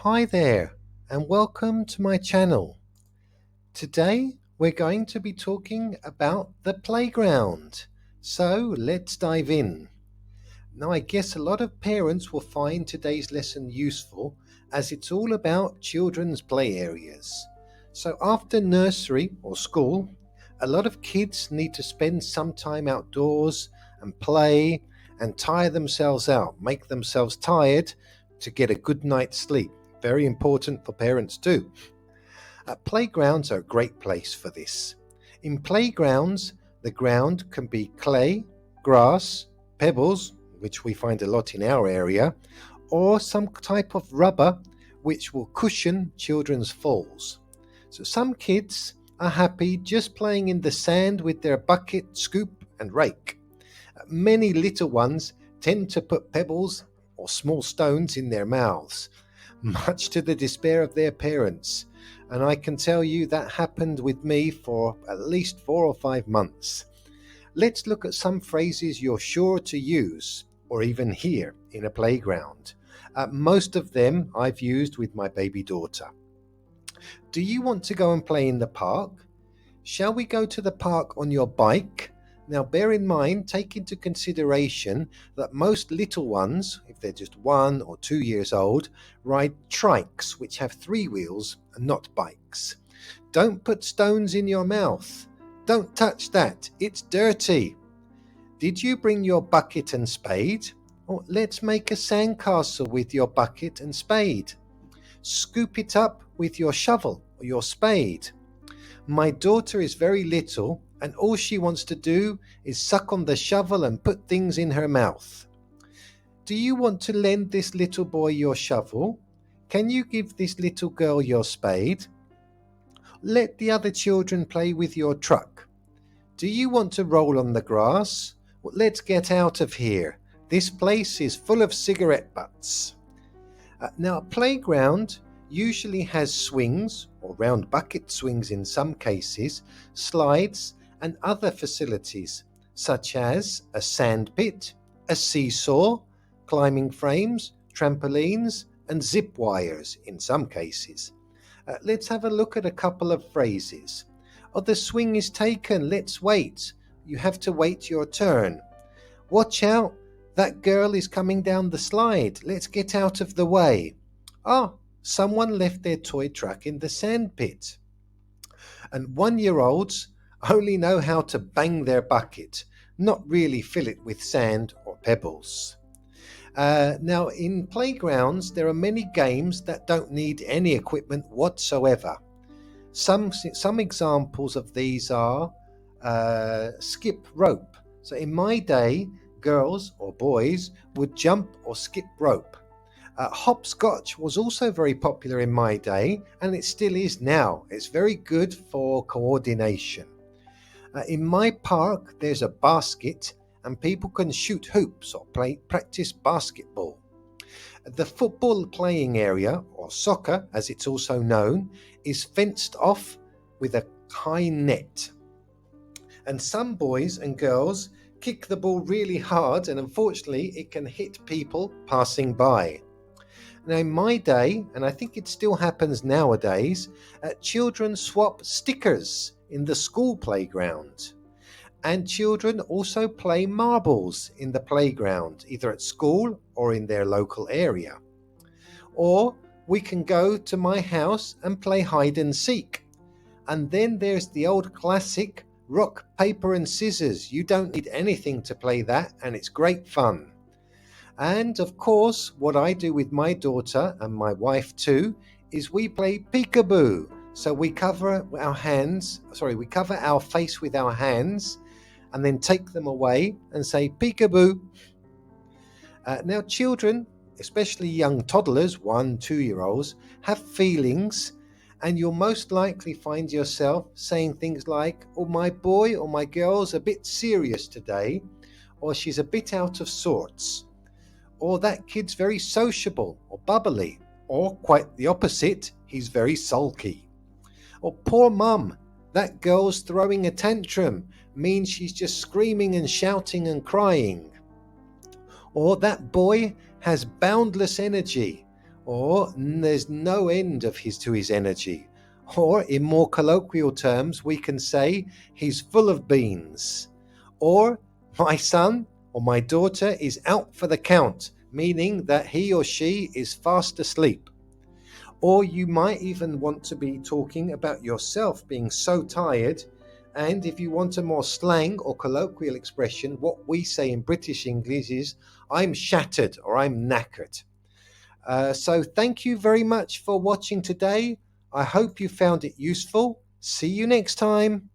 Hi there, and welcome to my channel. Today we're going to be talking about the playground. So let's dive in. Now I guess a lot of parents will find today's lesson useful as it's all about children's play areas. So after nursery or school, a lot of kids need to spend some time outdoors and play and tire themselves out, make themselves tired to get a good night's sleep. Very important for parents too. Playgrounds are a great place for this. In playgrounds, the ground can be clay, grass, pebbles, which we find a lot in our area, or some type of rubber which will cushion children's falls. So some kids are happy just playing in the sand with their bucket, scoop, and rake. Many little ones tend to put pebbles or small stones in their mouths, much to the despair of their parents. And I can tell you that happened with me for at least 4 or 5 months. Let's look at some phrases you're sure to use or even hear in a playground. Most of them I've used with my baby daughter. Do you want to go and play in the park? Shall we go to the park on your bike? Now bear in mind, take into consideration that most little ones, if they're just 1 or 2 years old, ride trikes which have 3 wheels and not bikes. Don't put stones in your mouth. Don't touch that, it's dirty. Did you bring your bucket and spade? Or let's make a sandcastle with your bucket and spade. Scoop it up with your shovel or your spade. My daughter is very little and all she wants to do is suck on the shovel and put things in her mouth. Do you want to lend this little boy your shovel? Can you give this little girl your spade? Let the other children play with your truck. Do you want to roll on the grass? Well, let's get out of here. This place is full of cigarette butts. Now, a playground usually has swings, or round bucket swings in some cases, slides, and other facilities such as a sand pit, a seesaw, climbing frames, trampolines, and zip wires in some cases. Let's have a look at a couple of phrases. Oh, the swing is taken, let's wait. You have to wait your turn. Watch out, that girl is coming down the slide. Let's get out of the way. Oh, someone left their toy truck in the sand pit. And 1-year-olds only know how to bang their bucket, not really fill it with sand or pebbles. Now, in playgrounds, there are many games that don't need any equipment whatsoever. Some examples of these are skip rope. So in my day, girls or boys would jump or skip rope. Hopscotch was also very popular in my day, and it still is now. It's very good for coordination. In my park, there's a basket, and people can shoot hoops or practice basketball. The football playing area, or soccer as it's also known, is fenced off with a high net. And some boys and girls kick the ball really hard, and unfortunately it can hit people passing by. Now in my day, and I think it still happens nowadays, children swap stickers in the school playground. And children also play marbles in the playground, either at school or in their local area. Or we can go to my house and play hide and seek. And then there's the old classic rock, paper and scissors. You don't need anything to play that, and it's great fun. And of course, what I do with my daughter and my wife too is we play peekaboo. So we cover our face with our hands and then take them away and say peekaboo. Now children, especially young toddlers, 1, 2-year-olds, have feelings, and you'll most likely find yourself saying things like, oh, my boy or my girl's a bit serious today, or she's a bit out of sorts. Or that kid's very sociable or bubbly, or quite the opposite, he's very sulky. Or poor mum, that girl's throwing a tantrum, means she's just screaming and shouting and crying. Or that boy has boundless energy, or there's no end of his energy. Or in more colloquial terms, we can say he's full of beans. Or my son or my daughter is out for the count, meaning that he or she is fast asleep. Or you might even want to be talking about yourself being so tired. And if you want a more slang or colloquial expression, what we say in British English is, I'm shattered or I'm knackered. So thank you very much for watching today. I hope you found it useful. See you next time.